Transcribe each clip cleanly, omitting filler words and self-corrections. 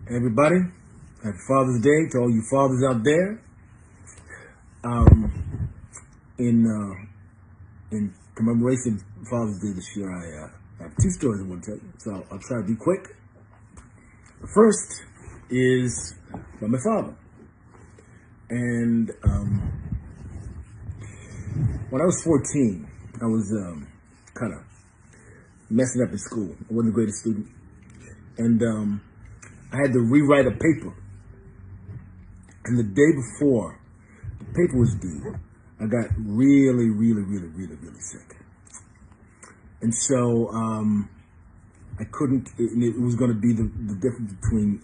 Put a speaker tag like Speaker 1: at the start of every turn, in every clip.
Speaker 1: Everybody, happy Father's Day to all you fathers out there. In commemoration of Father's Day this year, I have two stories I want to tell you, so I'll try to be quick. The first is about my father. And when I was 14, I was kind of messing up in school. I wasn't the greatest student. And I had to rewrite a paper. And the day before the paper was due, I got really sick. And so I couldn't, it was going to be the difference between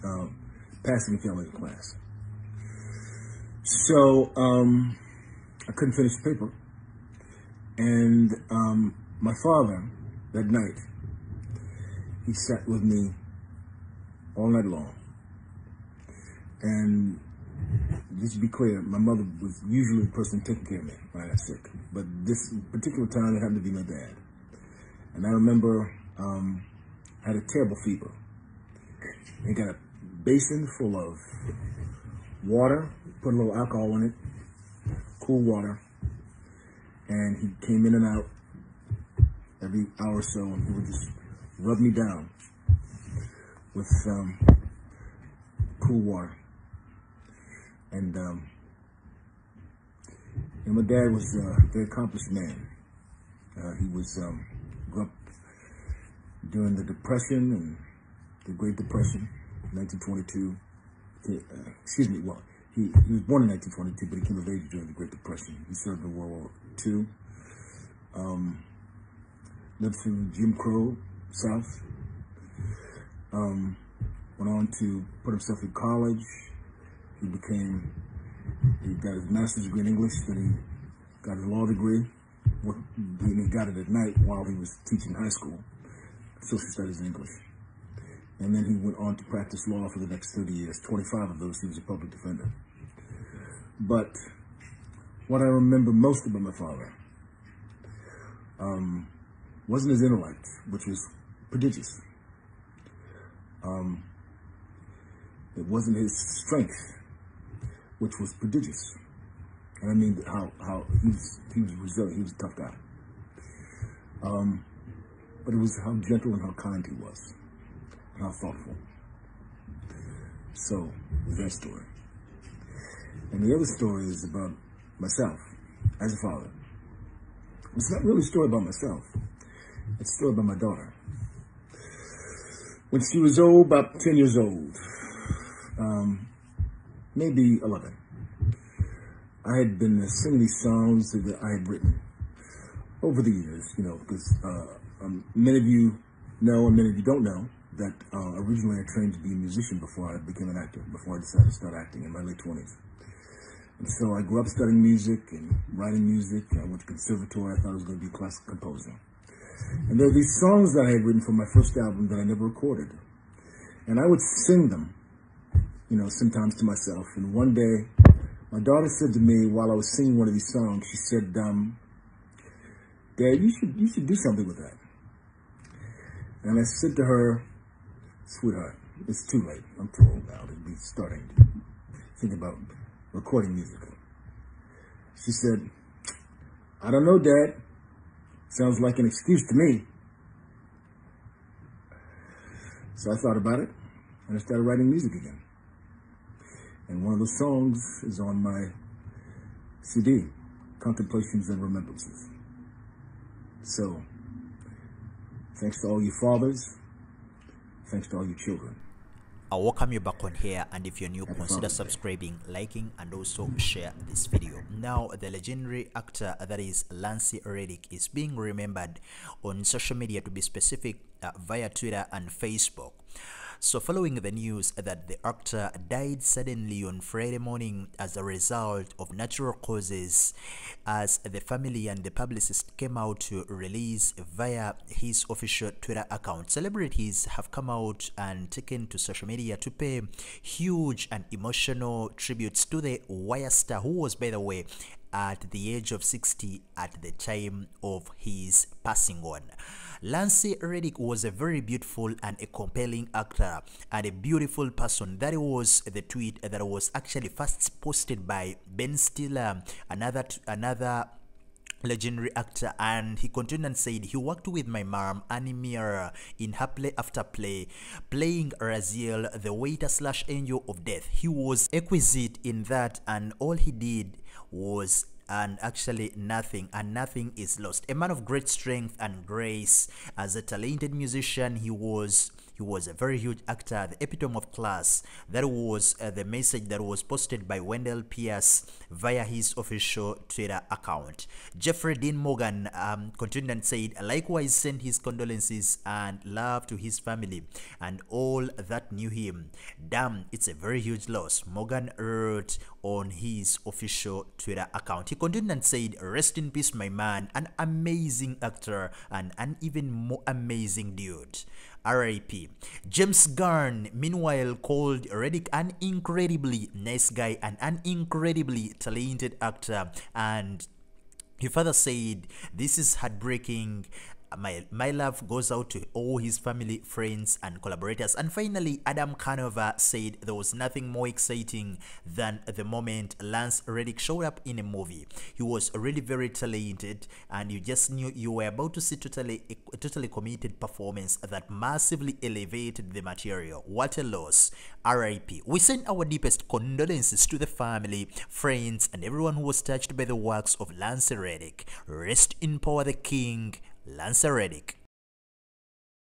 Speaker 1: passing and failing the class. So I couldn't finish the paper. And my father, that night, he sat with me all night long. And just to be clear, my mother was usually the person taking care of me when I got sick. But this particular time, it happened to be my dad. And I remember I had a terrible fever. He got a basin full of water, put a little alcohol in it, cool water. And he came in and out every hour or so, and he would just rub me down with cool water. And my dad was a very accomplished man. He was grew up during the Depression and the Great Depression, 1922. Well, he was born in 1922, but he came of age during the Great Depression. He served in World War II. Lived through Jim Crow South. Went on to put himself in college. He got his master's degree in English, then he got his law degree. Then he got it at night while he was teaching high school, social studies in English. And then he went on to practice law for the next 30 years. 25 of those he was a public defender. But what I remember most about my father wasn't his intellect, which was prodigious. It wasn't his strength, which was prodigious. And I mean how he was resilient, he was a tough guy. But it was how gentle and how kind he was, and how thoughtful. So, there's that story. And the other story is about myself, as a father. It's not really a story about myself. It's a story about my daughter. When she was about 10 years old, maybe 11, I had been singing these songs that I had written over the years, because many of you know and many of you don't know that originally I trained to be a musician before I became an actor, before I decided to start acting in my late 20s. And so I grew up studying music and writing music. I went to conservatory. I thought I was going to be a classical composer. And there are these songs that I had written for my first album that I never recorded. And I would sing them, sometimes to myself. And one day, my daughter said to me while I was singing one of these songs, she said, "Dad, you should do something with that." And I said to her, "Sweetheart, it's too late. I'm too old now to be starting to think about recording music." She said, "I don't know, Dad. Sounds like an excuse to me." So I thought about it, and I started writing music again. And one of those songs is on my CD, Contemplations and Remembrances. So, thanks to all you fathers, thanks to all you children.
Speaker 2: I welcome you back on here, and if you're new, consider subscribing, liking, and also share this video. Now, the legendary actor that is Reddick is being remembered on social media, to be specific, via Twitter and Facebook. So following the news that the actor died suddenly on Friday morning as a result of natural causes, as the family and the publicist came out to release via his official Twitter account, celebrities have come out and taken to social media to pay huge and emotional tributes to the wire star, who was, by the way, at the age of 60 at the time of his passing on. Lance Reddick was a very beautiful and a compelling actor and a beautiful person. That was the tweet that was actually first posted by Ben Stiller, another legendary actor, and he continued and said he worked with my mom Anne Meara in Afterplay, playing Raziel, the waiter slash angel of death. He was exquisite in that, and all he did was and actually nothing, and nothing is lost. A man of great strength and grace. As a talented musician, he was a very huge actor, the epitome of class. That was the message that was posted by Wendell Pierce via his official Twitter account. Jeffrey Dean Morgan continued and said, likewise sent his condolences and love to his family and all that knew him. Damn, it's a very huge loss, Morgan wrote on his official Twitter account. He continued and said, rest in peace, my man, an amazing actor and an even more amazing dude. R.I.P. James Gunn, meanwhile, called Reddick an incredibly nice guy and an incredibly talented actor, and he further said, this is heartbreaking. My love goes out to all his family, friends, and collaborators. And finally, Adam Canover said there was nothing more exciting than the moment Lance Reddick showed up in a movie. He was really very talented, and you just knew you were about to see a totally committed performance that massively elevated the material. What a loss. R.I.P. We send our deepest condolences to the family, friends, and everyone who was touched by the works of Lance Reddick. Rest in power, the king, Lance Reddick.